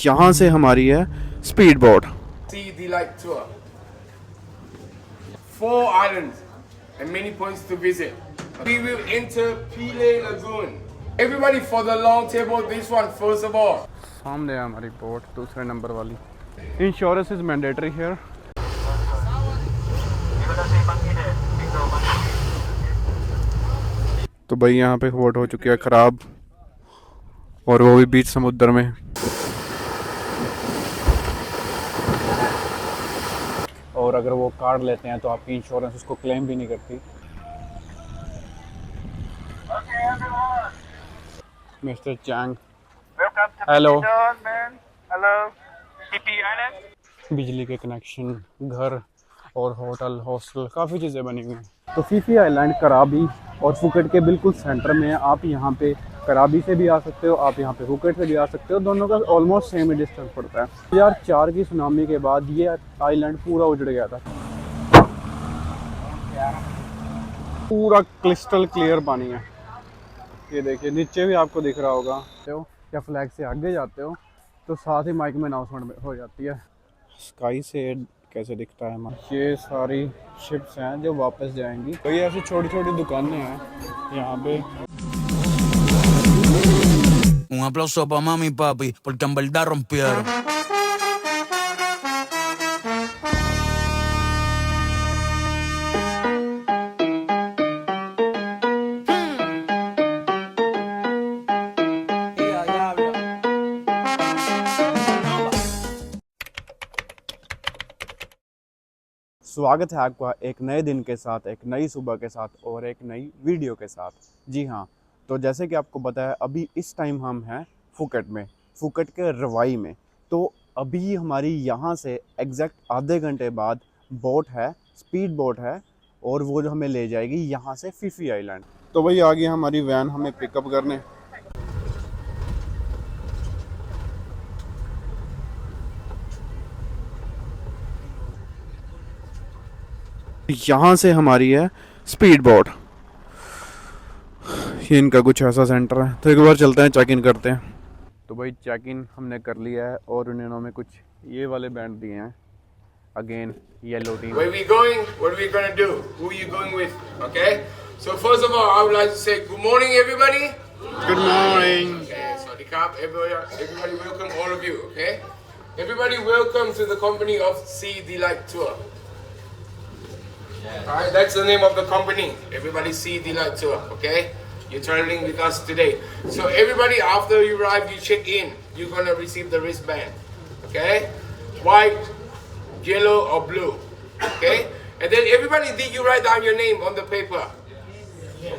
यहाँ से हमारी है speed boat. See the light tour. 4 islands and many points to visit. We will enter Pile Lagoon. Everybody for the long table, this one first of all. सामने है हमारी boat दूसरे number वाली। Insurance is mandatory here. तो भाई यहाँ पे boat हो चुकी है ख़राब, और वो भी बीच समुद्र में। और अगर वो कार्ड लेते हैं तो आपकी इंश्योरेंस उसको क्लेम भी नहीं करती। Mister Chang, hello. बिजली के कनेक्शन, घर और होटल, हॉस्टल, काफ़ी चीज़ें बनी हुई हैं। तो फीफी आइलैंड कराबी और फुकेट के बिल्कुल सेंटर में है। आप यहाँ पे कराबी से भी आ सकते हो, आप यहाँ पे फुकेट से भी आ सकते हो। दोनों का ऑलमोस्ट सेम ही डिस्टेंस पड़ता है। 2004 की सुनामी के बाद ये आइलैंड पूरा उजड़ गया था। पूरा क्रिस्टल क्लियर पानी है। ये देखिए नीचे भी आपको दिख रहा होगा। तो या फ्लैग से आगे जाते हो तो साथ ही माइक में अनाउंसमेंट हो जाती है। स्काई से कैसे दिखता है हमारा। ये सारी शिप्स हैं जो वापस जाएंगी। तो ये ऐसी छोटी छोटी दुकानें हैं यहाँ पे। Un aplauso pa mami y papi, porque en verdad rompieron. स्वागत है आपका एक नए दिन के साथ, एक नई सुबह के साथ और एक नई वीडियो के साथ। जी हाँ, तो जैसे कि आपको पता है अभी इस टाइम हम हैं फुकेट में, फुकेट के रवाई में। तो अभी हमारी यहाँ से एग्जैक्ट आधे घंटे बाद बोट है, स्पीड बोट है, और वो जो हमें ले जाएगी यहाँ से फीफी आइलैंड। तो वही आ गई हमारी वैन हमें पिकअप करने। यहाँ से हमारी है स्पीड बोट। ये इनका कुछ ऐसा सेंटर है। तो एक बार चलते हैं, चेक इन करते हैं। तो भाई चेक इन हमने कर लिया है और उन्होंने हमें कुछ ये वाले बैंड दिए हैं। Again yellow team. Where we going? What are we gonna do? Who are you going with? Okay. So first of all, I would like to say good morning, everybody. Good morning. Okay. So everybody welcome all of you. Okay. Everybody welcome to the company of See the Light Tour. Alright, that's the name of the company. Everybody See the Light Tour, okay? You're traveling with us today. So everybody, after you arrive, you check in. You're gonna receive the wristband, okay? White, yellow, or blue, okay? And then everybody, did you write down your name on the paper?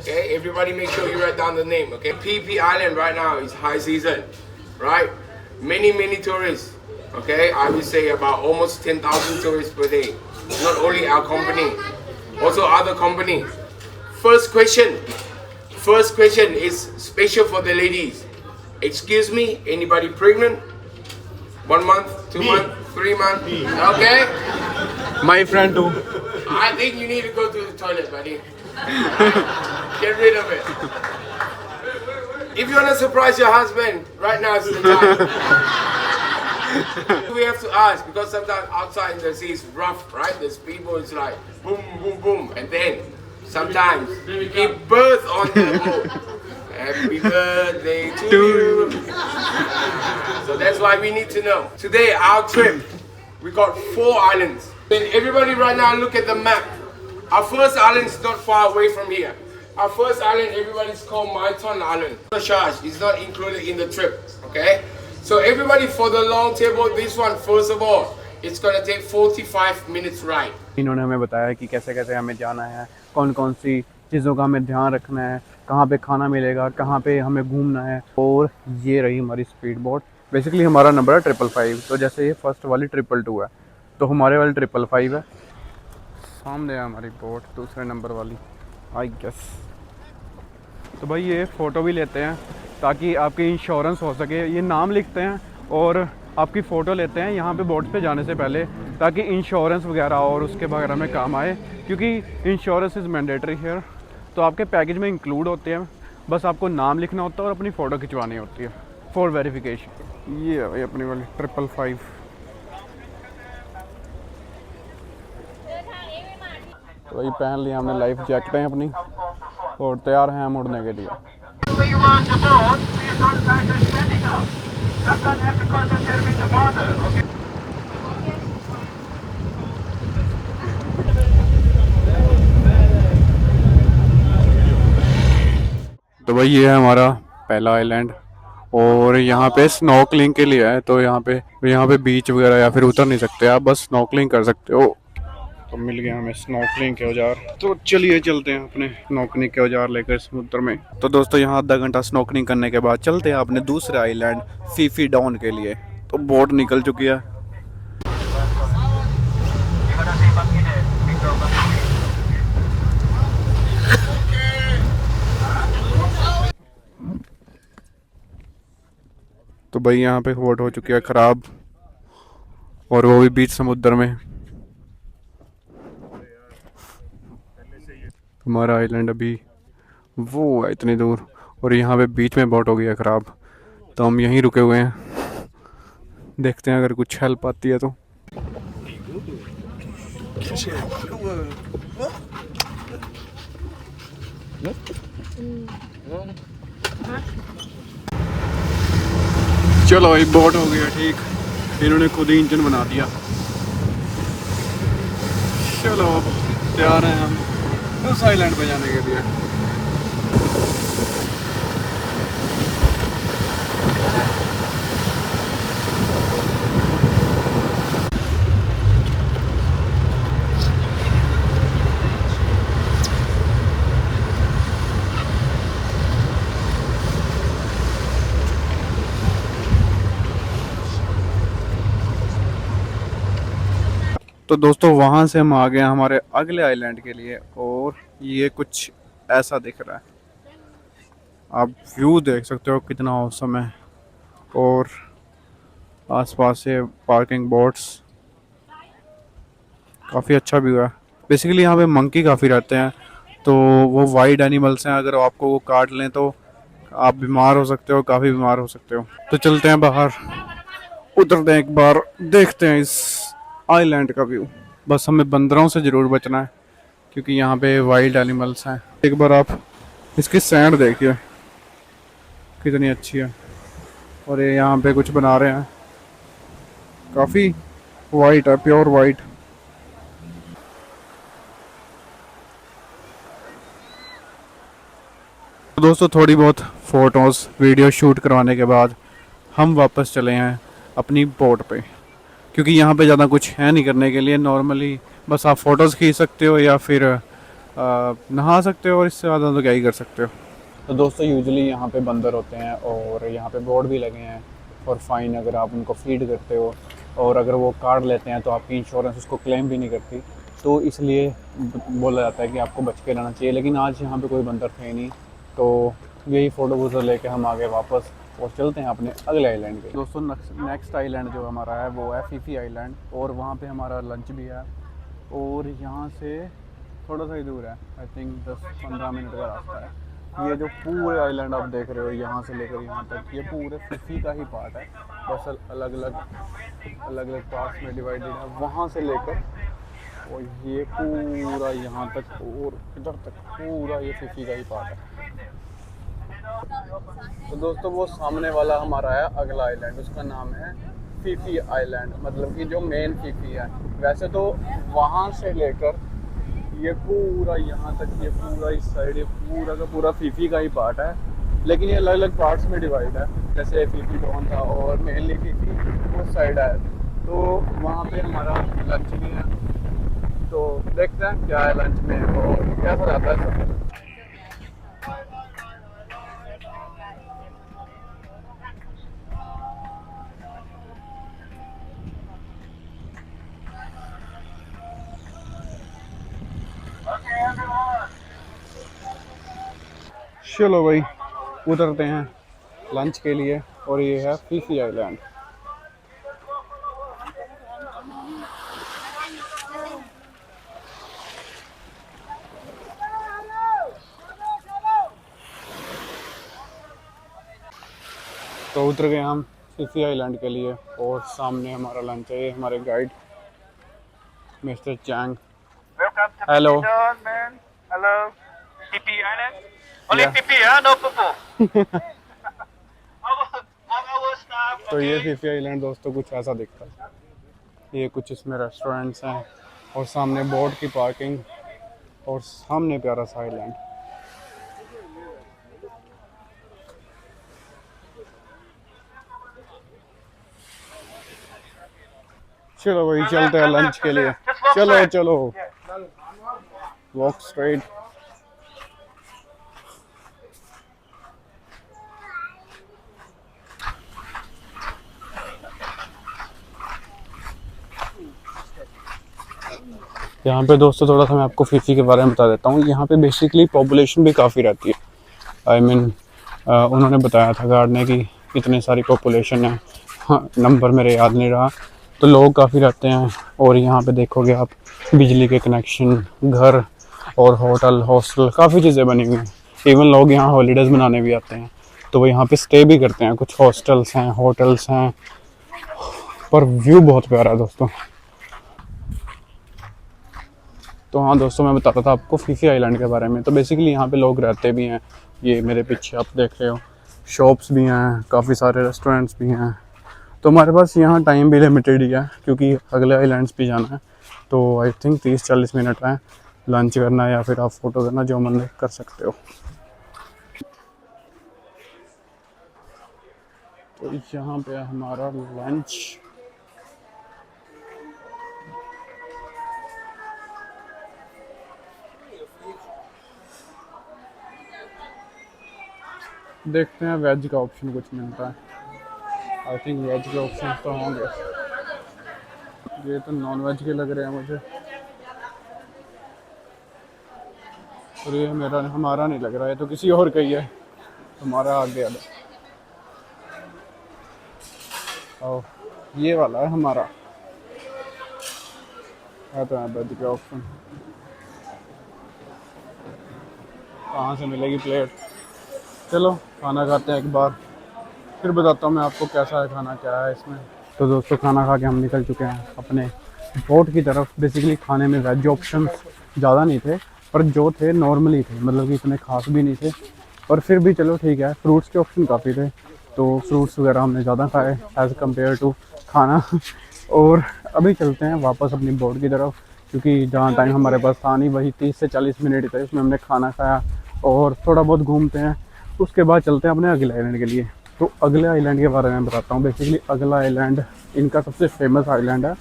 Okay, everybody make sure you write down the name, okay? PP Island right now is high season, right? Many tourists, okay? I would say about almost 10,000 tourists per day. Not only our company, also other companies. First question is special for the ladies. Excuse me, anybody pregnant? 1 month, 2 months, 3 months? Okay? My friend too. I think you need to go to the toilet, buddy. Get rid of it. If you want to surprise your husband, right now is the time. We have to ask because sometimes outside the sea is rough, right? The speedboat is like boom, boom, boom, and then sometimes you give birth on the boat. Happy birthday to you. So that's why we need to know. Today, our trip, we got 4 islands. Then everybody right now look at the map. Our first island is not far away from here. Our first island, everybody's called Maiton Island. The charge is not included in the trip, okay? So everybody for the long table, this one first of all, it's gonna take 45 minutes ride. इन्होंने हमें बताया कि कैसे कैसे हमें जाना है, कौन कौन सी चीज़ों का हमें ध्यान रखना है, कहाँ पे खाना मिलेगा, कहाँ पे हमें घूमना है। और ये रही हमारी स्पीड बोट। बेसिकली हमारा नंबर है 555। तो जैसे ये फर्स्ट वाली 222 है, तो हमारे वाली 555 है। सामने है हमारी बोट दूसरे नंबर वाली, आई गेस। तो भाई ये फ़ोटो भी लेते हैं ताकि आपकी इंश्योरेंस हो सके। ये नाम लिखते हैं और आपकी फ़ोटो लेते हैं यहाँ पे बोट पे जाने से पहले, ताकि इंश्योरेंस वगैरह और उसके वगैरह में काम आए, क्योंकि इंश्योरेंस इज़ मैंडेटरी हियर। तो आपके पैकेज में इंक्लूड होते हैं, बस आपको नाम लिखना होता है और अपनी फ़ोटो खिंचवानी होती है फॉर वेरिफिकेशन। ये है भाई अपनी वाली 555। तो भाई पहन लिया हमने लाइफ जैकेटें अपनी और तैयार हैं हम उड़ने के लिए। तो भाई ये है हमारा पहला आइलैंड और यहाँ पे स्नॉकलिंग के लिए है। तो यहाँ पे बीच वगैरह या फिर उतर नहीं सकते आप, बस स्नॉकलिंग कर सकते हो। तो मिल गया हमें स्नॉकलिंग के औजार, तो चलिए चलते हैं अपने स्नॉकलिंग के औजार लेकर समुद्र में। तो दोस्तों यहाँ आधा घंटा स्नॉकलिंग करने के बाद चलते हैं अपने दूसरे आइलैंड फीफी डाउन के लिए। तो बोट निकल चुकी है। तो भाई यहाँ पे बोट हो चुकी है ख़राब और वो भी बीच समुद्र में। हमारा आइलैंड अभी वो है इतनी दूर और यहाँ पे बीच में बोट हो गई है ख़राब। तो हम यहीं रुके हुए हैं, देखते हैं अगर कुछ हेल्प आती है तो। चलो भाई बोट हो गया ठीक, इन्होंने खुद ही इंजन बना दिया। चलो अब तैयार हैं हम उस आइलैंड पे जाने के लिए। तो दोस्तों वहाँ से हम आ गए हमारे अगले आइलैंड के लिए और ये कुछ ऐसा दिख रहा है। आप व्यू देख सकते हो कितना औसम है और आसपास से पार्किंग बोट्स, काफ़ी अच्छा व्यू है। बेसिकली यहाँ पे मंकी काफ़ी रहते हैं, तो वो वाइल्ड एनिमल्स हैं, अगर आपको वो काट लें तो आप बीमार हो सकते हो, काफ़ी बीमार हो सकते हो। तो चलते हैं बाहर, उतरते हैं एक बार, देखते हैं इस आइलैंड का व्यू। बस हमें बंदरों से ज़रूर बचना है क्योंकि यहाँ पे वाइल्ड एनिमल्स हैं। एक बार आप इसकी सैंड देखिए कितनी अच्छी है और ये यहाँ पे कुछ बना रहे हैं, काफ़ी वाइट है, प्योर वाइट। दोस्तों थोड़ी बहुत फ़ोटोज़ वीडियो शूट करवाने के बाद हम वापस चले हैं अपनी बोट पे क्योंकि यहाँ पे ज़्यादा कुछ है नहीं करने के लिए। नॉर्मली बस आप फ़ोटोज़ खींच सकते हो या फिर नहा सकते हो और इससे ज़्यादा तो क्या ही कर सकते हो। तो दोस्तों यूजुअली यहाँ पे बंदर होते हैं और यहाँ पे बोर्ड भी लगे हैं और फ़ाइन अगर आप उनको फीड करते हो और अगर वो काट लेते हैं तो आपकी इंश्योरेंस उसको क्लेम भी नहीं करती। तो इसलिए बोला जाता है कि आपको बच के रहना चाहिए। लेकिन आज यहाँ पे कोई बंदर थे नहीं, तो यही फ़ोटो वोटो लेके हम आगे वापस और चलते हैं अपने अगले आइलैंड के। दोस्तों नेक्स्ट आइलैंड जो हमारा है वो है फीफी आइलैंड और वहाँ पे हमारा लंच भी है और यहाँ से थोड़ा सा ही दूर है, आई थिंक 10-15 मिनट का रास्ता है। ये जो पूरे आइलैंड आप देख रहे हो यहाँ से लेकर यहाँ तक, ये पूरे फीफी का ही पार्ट है, बस अलग अलग पार्ट्स में डिवाइडेड है। वहाँ से लेकर और ये पूरा यहाँ तक और इधर तक पूरा ये फीफी का ही पार्ट है। तो दोस्तों वो सामने वाला हमारा है अगला आइलैंड, उसका नाम है फीफी आइलैंड, मतलब कि जो मेन फीफी है। वैसे तो वहाँ से लेकर ये पूरा यहाँ तक, ये पूरा इस साइड, ये पूरा का पूरा फीफी का ही पार्ट है, लेकिन ये अलग अलग पार्ट्स में डिवाइड है। जैसे फीफी कौन था और मेनली फीफी उस साइड है। तो वहाँ पे हमारा लंच भी है, तो देखते हैं क्या है लंच में और कैसा रहता है सब। चलो भाई उतरते हैं लंच के लिए और ये है फीफी आइलैंड। तो उतर गए हम फिफी आइलैंड के लिए। और सामने हमारा लंच है, ये हमारे guide mister Chang. Welcome to Hello. Pipidon, man. Hello. Phi Island? Only Yeah. Phi, huh? No Pupu. I will stop. तो ये Okay. फिफी आइलैंड दोस्तों कुछ ऐसा दिखता है। ये कुछ इसमें रेस्टोरेंट्स हैं और सामने बोट की पार्किंग और सामने प्यारा सा आइलैंड। चलो भाई चलते हैं लंच के लिए। चलो चलो वॉक स्ट्रेट। यहाँ पे दोस्तों थोड़ा सा मैं आपको फिफी के बारे में बता देता हूँ। यहाँ पे बेसिकली पॉपुलेशन भी काफ़ी रहती है। आई मीन उन्होंने बताया था गार्ड ने कि इतनी सारी पॉपुलेशन है, हाँ नंबर मेरे याद नहीं रहा, तो लोग काफ़ी रहते हैं। और यहाँ पे देखोगे आप बिजली के कनेक्शन, घर और होटल हॉस्टल काफ़ी चीज़ें बनी हुई हैं। इवन लोग यहाँ हॉलीडेज़ मनाने भी आते हैं तो वो यहाँ पे स्टे भी करते हैं। कुछ हॉस्टल्स हैं, होटल्स हैं, पर व्यू बहुत प्यारा है दोस्तों। तो हाँ दोस्तों, मैं बताता था आपको फिफी आइलैंड के बारे में। तो बेसिकली यहाँ पे लोग रहते भी हैं। ये मेरे पीछे आप देख रहे हो शॉप्स भी हैं, काफ़ी सारे रेस्टोरेंट्स भी हैं। तो हमारे पास यहाँ टाइम भी लिमिटेड ही है क्योंकि अगले आइलैंड्स भी जाना है। तो आई थिंक 30-40 मिनट है, लंच करना है या फिर आप फ़ोटो करना, जो मन कर सकते हो। तो यहाँ पे हमारा लंच। देखते हैं वेज का ऑप्शन कुछ मिलता है। आई थिंक वेज के ऑप्शन तो होंगे। ये तो नॉन वेज के लग रहे हैं मुझे, और ये हमारा नहीं लग रहा है, तो किसी और का ही है। हमारा आ गया और ये वाला है हमारा है। तो वेज के ऑप्शन कहाँ से मिलेगी प्लेट? चलो खाना खाते हैं एक बार, फिर बताता हूँ मैं आपको कैसा है खाना, क्या है इसमें। तो दोस्तों खाना खा के हम निकल चुके हैं अपने बोट की तरफ। बेसिकली खाने में वेज ऑप्शंस ज़्यादा नहीं थे, पर जो थे नॉर्मली थे, मतलब कि इतने खास भी नहीं थे, पर फिर भी चलो ठीक है। फ्रूट्स के ऑप्शन काफ़ी थे, तो फ्रूट्स वगैरह हमने ज़्यादा खाए एज़ कम्पेयर टू खाना। और अभी चलते हैं वापस अपनी बोट की तरफ, क्योंकि जहाँ टाइम हमारे पास था नहीं, वही 30 से 40 मिनट थे, उसमें हमने खाना खाया और थोड़ा बहुत घूमते हैं। उसके बाद चलते हैं अपने अगले आइलैंड के लिए। तो अगले आइलैंड के बारे में बताता हूँ। बेसिकली अगला आइलैंड इनका सबसे फेमस आइलैंड है।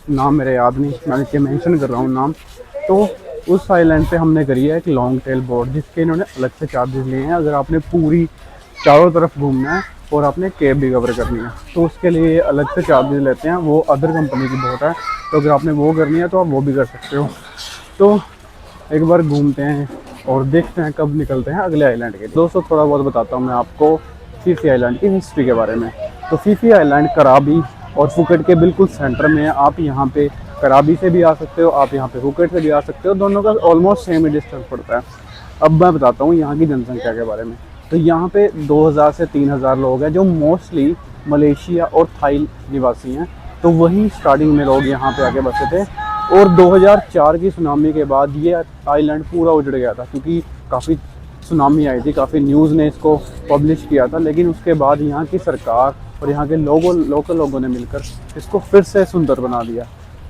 नाम मेरे याद नहीं, मैं इसके मेंशन कर रहा हूँ नाम। तो उस आइलैंड पे हमने करी है एक लॉन्ग टेल बोट, जिसके इन्होंने अलग से चार्जेस लिए हैं। अगर आपने पूरी चारों तरफ घूमना है और आपने केप भी कवर करनी है तो उसके लिए अलग से चार्जेस लेते हैं। वो अदर कंपनी की बोट है, तो अगर आपने वो करनी है तो आप वो भी कर सकते हो। तो एक बार घूमते हैं और देखते हैं कब निकलते हैं अगले आइलैंड के। दोस्तों थोड़ा बहुत बताता हूँ मैं आपको फिफी आइलैंड की हिस्ट्री के बारे में। तो फिफी आइलैंड कराबी और फुकेट के बिल्कुल सेंटर में है। आप यहाँ पे कराबी से भी आ सकते हो, आप यहाँ पे फुकेट से भी आ सकते हो, दोनों का ऑलमोस्ट सेम ही डिस्टेंस पड़ता है। अब मैं बताता हूँ यहाँ की जनसंख्या के बारे में। तो यहाँ पे 2000 से 3000 लोग हैं जो मोस्टली मलेशिया और थाई निवासी हैं। तो वही स्टार्टिंग में लोग यहाँ पे आके बसे थे, और 2004 की सुनामी के बाद ये आइलैंड पूरा उजड़ गया था, क्योंकि काफ़ी सुनामी आई थी, काफ़ी न्यूज़ ने इसको पब्लिश किया था। लेकिन उसके बाद यहाँ की सरकार और यहाँ के लोकल लोगों ने मिलकर इसको फिर से सुंदर बना दिया।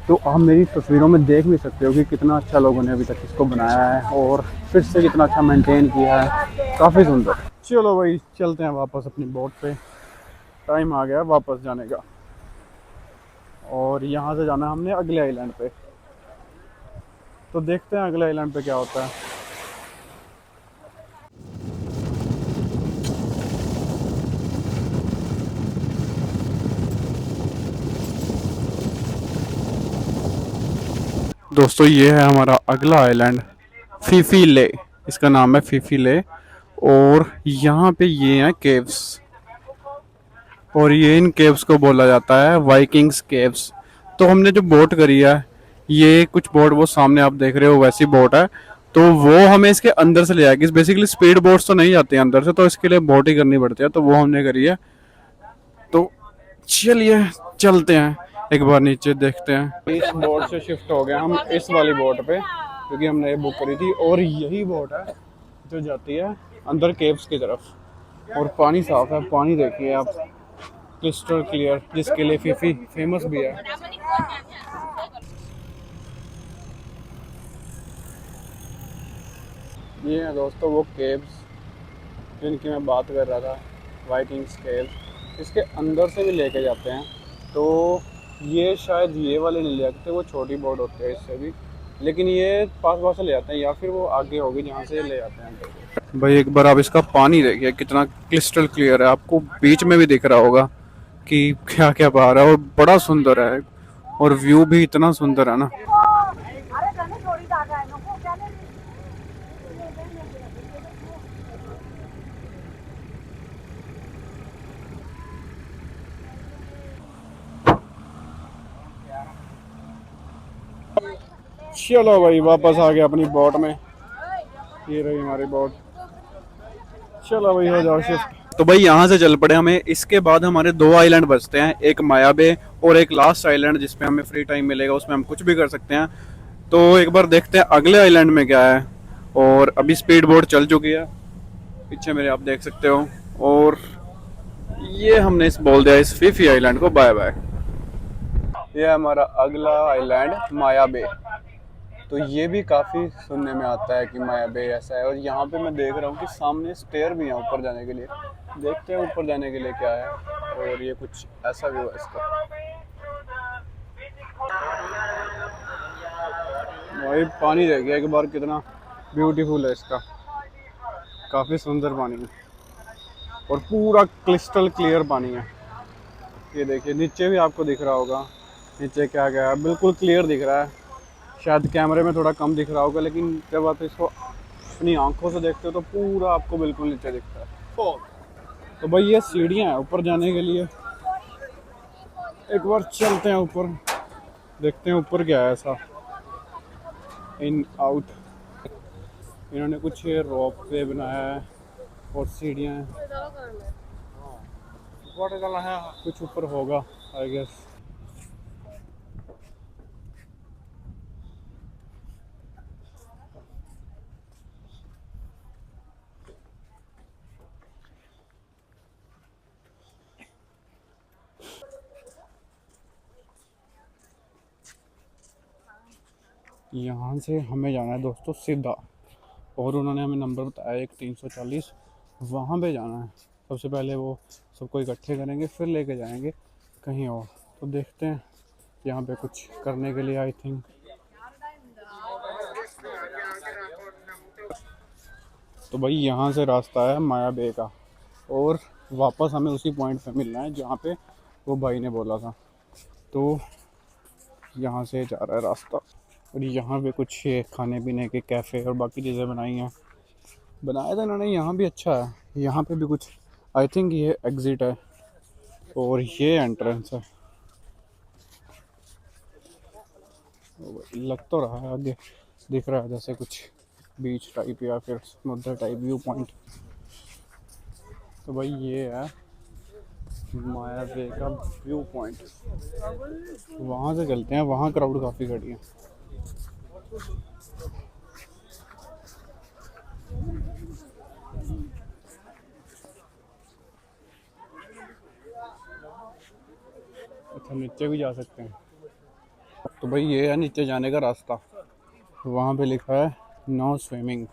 तो आप मेरी तस्वीरों में देख भी सकते हो कि कितना अच्छा लोगों ने अभी तक इसको बनाया है और फिर से कितना अच्छा मेंटेन किया है, काफ़ी सुंदर। चलो भाई चलते हैं वापस अपनी बोट पे, टाइम आ गया वापस जाने का। और यहाँ से जाना हमने अगले आइलैंड पे, तो देखते हैं अगले आइलैंड पे क्या होता है। दोस्तों ये है हमारा अगला आइलैंड, फिफी ले, इसका नाम है फिफी ले। और यहाँ पे ये हैं केव्स, और ये इन केव्स को बोला जाता है वाइकिंग्स केव्स। तो हमने जो बोट करी है, ये कुछ बोट वो सामने आप देख रहे हो वैसी बोट है, तो वो हमें इसके अंदर से ले आएगी। बेसिकली स्पीड बोट्स तो नहीं जाती हैं अंदर से, तो इसके लिए बोट ही करनी पड़ती है, तो वो हमने करी है। तो चलिए चलते हैं, एक बार नीचे देखते हैं। इस बोट से शिफ्ट हो गए हम इस वाली बोट पे, क्योंकि हमने ये बुक करी थी, और यही बोट है जो जाती है अंदर केव्स की तरफ। और पानी साफ है, पानी देखिए आप, क्रिस्टल क्लियर, जिसके लिए फीफी फेमस भी है। ये है दोस्तों वो केव्स जिनकी मैं बात कर रहा था, वाइकिंग्स केव। इसके अंदर से भी लेके जाते हैं, तो ये शायद ये वाले नहीं ले जाते, वो छोटी बोट होती है इससे भी, लेकिन ये पास पास से ले जाते हैं, या फिर वो आगे होगी जहाँ से ले जाते हैं। भाई एक बार आप इसका पानी देखिए कितना क्रिस्टल क्लियर है, आपको बीच में भी दिख रहा होगा कि क्या क्या बाहर है, और बड़ा सुंदर है, और व्यू भी इतना सुंदर है ना। चलो भाई वापस आ गए अपनी बोट में, ये रही हमारी बोट। चलो भाई हो जाओ शिफ्ट। तो भाई यहाँ से चल पड़े हमें। इसके बाद हमारे 2 आइलैंड बचते हैं, एक माया बे और एक लास्ट आइलैंड जिसपे हमें फ्री टाइम मिलेगा, उसमें हम कुछ भी कर सकते हैं। तो एक बार देखते हैं अगले आइलैंड में क्या है। और अभी स्पीड बोट चल चुकी है, पीछे मेरे आप देख सकते हो, और ये हमने इस बोल दिया इस फीफी आइलैंड को बाय बाय। ये हमारा अगला आइलैंड माया बे। तो ये भी काफ़ी सुनने में आता है कि माया बे ऐसा है, और यहाँ पे मैं देख रहा हूँ कि सामने स्टेयर भी है ऊपर जाने के लिए। देखते हैं ऊपर जाने के लिए क्या है, और ये कुछ ऐसा व्यू है इसका। भाई पानी देखिए एक बार कितना ब्यूटीफुल है इसका, काफ़ी सुंदर पानी है, और पूरा क्रिस्टल क्लियर पानी है। ये देखिए नीचे भी आपको दिख रहा होगा, नीचे क्या क्या है, बिल्कुल क्लियर दिख रहा है। शायद कैमरे में थोड़ा कम दिख रहा होगा, लेकिन जब आप इसको अपनी आंखों से देखते हो तो पूरा आपको बिल्कुल नीचे दिखता है। तो भाई ये सीढ़ियाँ हैं ऊपर जाने के लिए, एक बार चलते हैं ऊपर, देखते हैं ऊपर क्या है ऐसा। इन आउट इन्होंने कुछ रॉप पे बनाया है, और सीढ़ियाँ हैं, कुछ ऊपर होगा आई गेस। यहाँ से हमें जाना है दोस्तों सीधा, और उन्होंने हमें नंबर बताया एक 340, वहाँ पे जाना है। सबसे पहले वो सबको इकट्ठे करेंगे, फिर लेके जाएंगे कहीं और। तो देखते हैं यहाँ पे कुछ करने के लिए आई थिंक। तो भाई यहाँ से रास्ता है माया बे का, और वापस हमें उसी पॉइंट पे मिलना है जहाँ पे वो भाई ने बोला था। तो यहाँ से जा रहा है रास्ता, और यहाँ पे कुछ ये खाने पीने के कैफ़े और बाकी चीज़ें बनाई हैं, बनाया था इन्होंने। यहाँ भी अच्छा है, यहाँ पे भी कुछ आई थिंक ये एग्ज़िट है, और ये एंट्रेंस है। लग तो रहा है आगे दिख रहा है जैसे कुछ बीच टाइप या फिर समुद्र टाइप व्यू पॉइंट। तो भाई ये है माया बे का व्यू पॉइंट, वहाँ से चलते हैं, वहाँ क्राउड काफ़ी खड़ी है। अच्छा नीचे भी जा सकते हैं। तो भाई ये है नीचे जाने का रास्ता, वहाँ पे लिखा है नो स्विमिंग,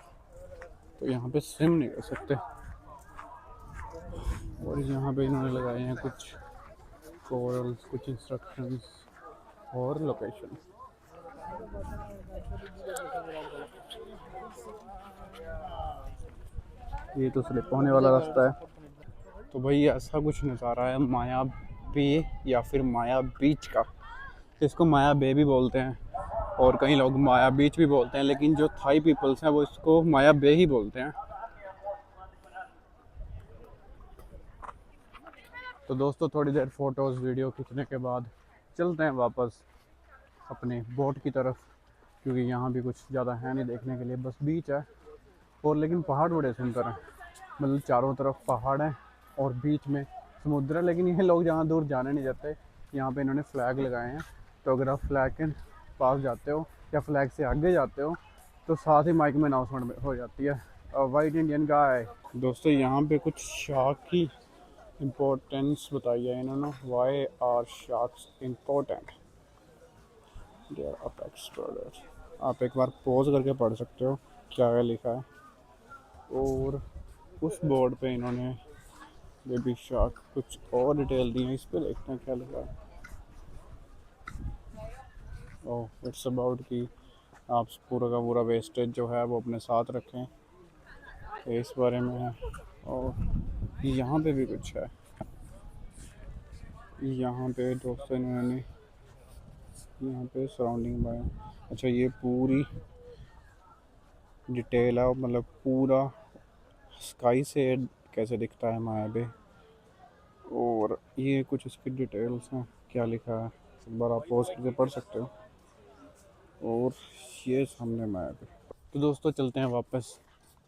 तो यहाँ पे स्विम नहीं कर सकते। और यहाँ पे इन्होंने लगाए हैं कुछ कोरल्स, कुछ इंस्ट्रक्शंस और लोकेशन। ये तो स्लिप होने वाला रास्ता है। तो भाई ऐसा कुछ नज़ारा है माया बे या फिर माया बीच का। इसको माया बे भी बोलते हैं, और कई लोग माया बीच भी बोलते हैं, लेकिन जो थाई पीपल्स हैं वो इसको माया बे ही बोलते हैं। तो दोस्तों थोड़ी देर फ़ोटोज़ वीडियो खींचने के बाद चलते हैं वापस अपने बोट की तरफ, क्योंकि यहाँ भी कुछ ज़्यादा है नहीं देखने के लिए, बस बीच है। और लेकिन पहाड़ बड़े सुंदर हैं, मतलब चारों तरफ पहाड़ हैं और बीच में समुद्र है, लेकिन ये लोग जहाँ दूर जाने नहीं देते। यहाँ पे इन्होंने फ्लैग लगाए हैं, तो अगर आप फ्लैग के पास जाते हो या फ्लैग से आगे जाते हो तो साथ ही माइक में अनाउंसमेंट हो जाती है, वाइट इंडियन गाय। दोस्तों यहाँ पे कुछ शार्क की इम्पोर्टेंस बताई है इन्होंने। Why are sharks important, they are apex predators. आप एक बार पॉज करके पढ़ सकते हो क्या क्या लिखा है। और उस बोर्ड पे इन्होंने बेबी शार्क कुछ और डिटेल दी है, इस पे देखते हैं क्या लिखा है। ओह, इट्स अबाउट कि आप पूरा का पूरा वेस्टेज जो है वो अपने साथ रखें, तो इस बारे में है। और यहाँ पे भी कुछ है, यहाँ पे दोस्तों इन्होंने यहाँ पे सराउंडिंग बाय, अच्छा ये पूरी डिटेल है, मतलब पूरा स्काई से कैसे दिखता है माया बे। और ये कुछ इसकी डिटेल्स हैं, क्या लिखा है एक बार आप पॉज करके पढ़ सकते हो। और ये सामने माया बे। तो दोस्तों चलते हैं वापस।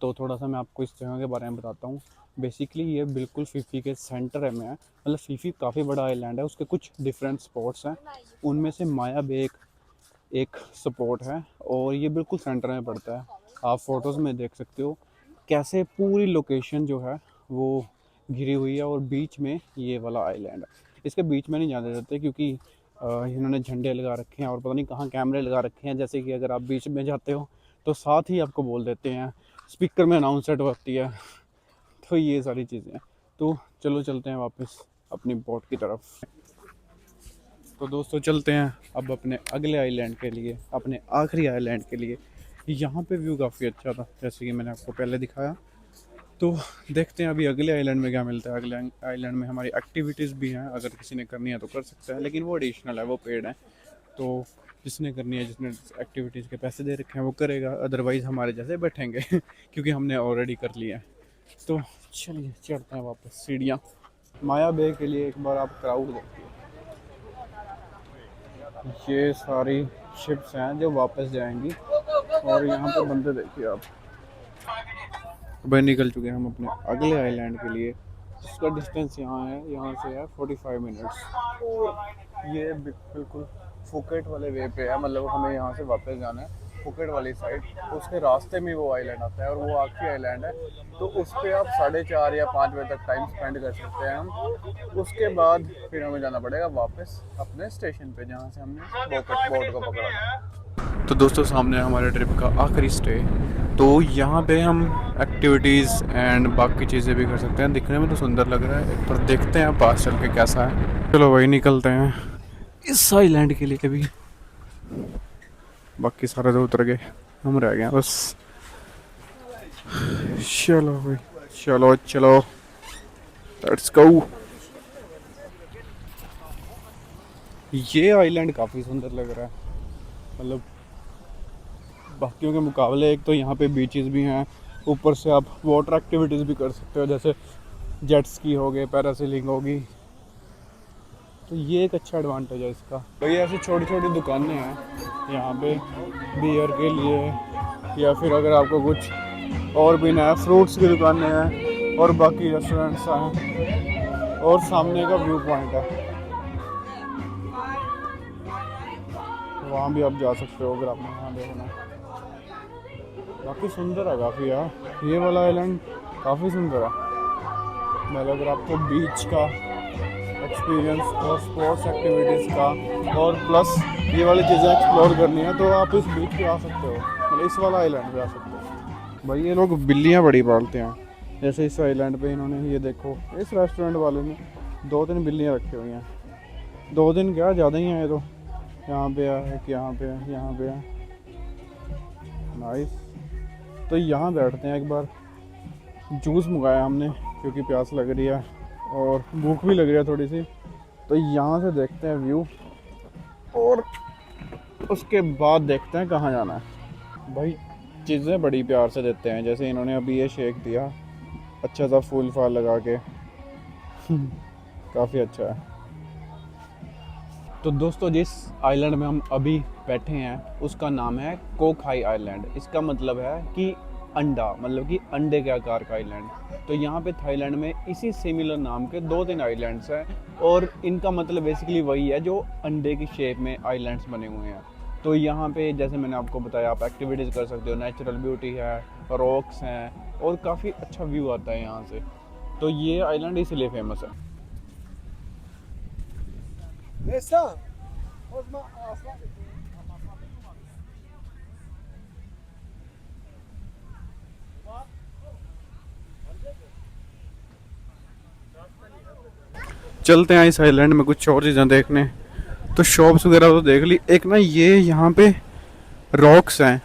तो थोड़ा सा मैं आपको इस जगह के बारे में बताता हूँ। बेसिकली ये बिल्कुल फीफी के सेंटर में है, मतलब फीफी काफ़ी बड़ा आइलैंड है, उसके कुछ डिफरेंट स्पॉट्स हैं, उनमें से माया बे एक स्पॉट है और ये बिल्कुल सेंटर में पड़ता है। आप फोटोज़ में देख सकते हो कैसे पूरी लोकेशन जो है वो घिरी हुई है और बीच में ये वाला आइलैंड है। इसके बीच में नहीं जाने देते क्योंकि इन्होंने झंडे लगा रखे हैं और पता नहीं कहाँ कैमरे लगा रखे हैं, जैसे कि अगर आप बीच में जाते हो तो साथ ही आपको बोल देते हैं, स्पीकर में अनाउंसमेंट होती है। तो ये सारी चीज़ें हैं। तो चलो चलते हैं वापस अपनी बोट की तरफ। तो दोस्तों चलते हैं अब अपने अगले आइलैंड के लिए, अपने आखिरी आइलैंड के लिए। यहाँ पे व्यू काफ़ी अच्छा था जैसे कि मैंने आपको पहले दिखाया। तो देखते हैं अभी अगले आइलैंड में क्या मिलता है। अगले आइलैंड में हमारी एक्टिविटीज़ भी हैं, अगर किसी ने करनी है तो कर सकता है, लेकिन वो एडिशनल है, वो पेड है। तो जिसने करनी है, जिसने एक्टिविटीज़ के पैसे दे रखे हैं वो करेगा, अदरवाइज़ हमारे जैसे बैठेंगे क्योंकि हमने ऑलरेडी कर लिया है। तो चलिए चढ़ते हैं वापस सीढ़ियाँ। माया बे के लिए एक बार आप क्राउड देखिए, ये सारी शिप्स हैं जो वापस जाएंगी और यहाँ पे बंदे देखिए आप। भाई निकल चुके हैं हम अपने अगले आइलैंड के लिए, जिसका डिस्टेंस यहाँ से है 45 मिनट्स। और ये बिल्कुल फुकेट वाले वे पे है, मतलब हमें यहाँ से वापस जाना है फुकेट वाली साइड। उसके रास्ते में वो आइलैंड आता है और वो आखिरी आइलैंड है। तो उस पर आप 4:30 या 5 बजे तक टाइम स्पेंड कर सकते हैं हम। उसके बाद फिर हमें जाना पड़ेगा वापस अपने स्टेशन पे जहाँ से हमने बोट को पकड़ा था। तो दोस्तों सामने हमारे ट्रिप का आखिरी स्टे। तो यहाँ पे हम एक्टिविटीज़ एंड बाकी चीज़ें भी कर सकते हैं। दिखने में तो सुंदर लग रहा है, पर देखते हैं पास चल के कैसा है। चलो भाई निकलते हैं इस आइलैंड के लिए भी। बाकी सारे तो उतर गए, हम रह गए बस। चलो भाई चलो चलो लेट्स गो। ये आइलैंड काफ़ी सुंदर लग रहा है, मतलब बाकियों के मुकाबले। एक तो यहाँ पे बीचेस भी हैं, ऊपर से आप वाटर एक्टिविटीज़ भी कर सकते हो, जैसे जेट स्की हो गए, पैरासेलिंग होगी। तो ये एक अच्छा एडवांटेज है इसका। तो ये ऐसी छोटी छोटी दुकानें हैं यहाँ पे बियर के लिए, या फिर अगर आपको कुछ और भी ना है, फ्रूट्स की दुकानें हैं और बाकी रेस्टोरेंट्स हैं। और सामने का व्यू पॉइंट है, वहाँ भी आप जा सकते हो अगर आपने वहाँ देखना है। बाकी सुंदर है काफ़ी यार, ये वाला आइलैंड काफ़ी सुंदर है। मतलब अगर आपको बीच का एक्सपीरियंस और स्पोर्ट्स एक्टिविटीज़ का और प्लस ये वाली चीज़ें एक्सप्लोर करनी है तो आप इस बीच पे आ सकते हो, मतलब इस वाला आइलैंड पे आ सकते हो। भाई ये लोग बिल्लियाँ बड़ी पालते हैं, जैसे इस आइलैंड पे इन्होंने ये देखो, इस रेस्टोरेंट वाले ने 2-3 बिल्लियाँ रखी हुई हैं। 2 दिन क्या ज़्यादा ही हैं ये तो। यहाँ पे है, यहाँ पे है, यहाँ पे है। नाइस। तो यहाँ बैठते हैं एक बार। जूस मंगाया हमने क्योंकि प्यास लग रही है और भूख भी लग रही है थोड़ी सी। तो यहाँ से देखते हैं व्यू और उसके बाद देखते हैं कहाँ जाना है। भाई चीज़ें बड़ी प्यार से देते हैं, जैसे इन्होंने अभी ये शेक दिया अच्छा सा फूल फाल लगा के काफ़ी अच्छा है। तो दोस्तों जिस आइलैंड में हम अभी बैठे हैं उसका नाम है कोक हाई आइलैंड। इसका मतलब है कि अंडा, मतलब कि अंडे के आकार का आइलैंड। तो यहाँ पे थाईलैंड में इसी सिमिलर नाम के 2-3 आइलैंड्स हैं और इनका मतलब बेसिकली वही है जो अंडे की शेप में आइलैंड्स बने हुए हैं। तो यहाँ पे जैसे मैंने आपको बताया आप एक्टिविटीज़ कर सकते हो, नेचुरल ब्यूटी है, रॉक्स हैं और काफ़ी अच्छा व्यू आता है यहाँ से। तो ये आइलैंड इसीलिए फेमस है। चलते हैं इस आइलैंड में कुछ और चीज़ें देखने। तो शॉप्स वगैरह तो देख ली। एक ना ये यहाँ पे रॉक्स हैं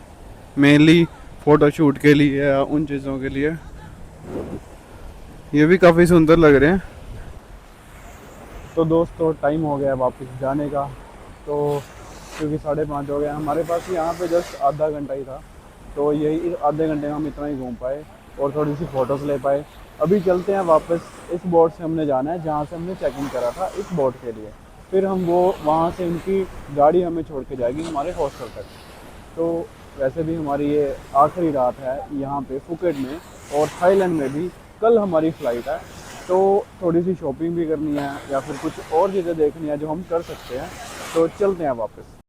मेनली फ़ोटो शूट के लिए या उन चीज़ों के लिए। ये भी काफ़ी सुंदर लग रहे हैं। तो दोस्तों टाइम हो गया वापस जाने का, तो क्योंकि 5:30 हो गया। हमारे पास यहाँ पे जस्ट आधा घंटा ही था, तो यही आधे घंटे में हम इतना ही घूम पाए और थोड़ी सी फ़ोटोज़ ले पाए। अभी चलते हैं वापस। इस बोट से हमने जाना है जहाँ से हमने चेक इन करा था इस बोट के लिए। फिर हम वो वहाँ से उनकी गाड़ी हमें छोड़ के जाएगी हमारे हॉस्टल तक। तो वैसे भी हमारी ये आखिरी रात है यहाँ पे फुकेट में, और थाईलैंड में भी कल हमारी फ़्लाइट है। तो थोड़ी सी शॉपिंग भी करनी है या फिर कुछ और चीज़ें देखनी है जो हम कर सकते हैं। तो चलते हैं वापस।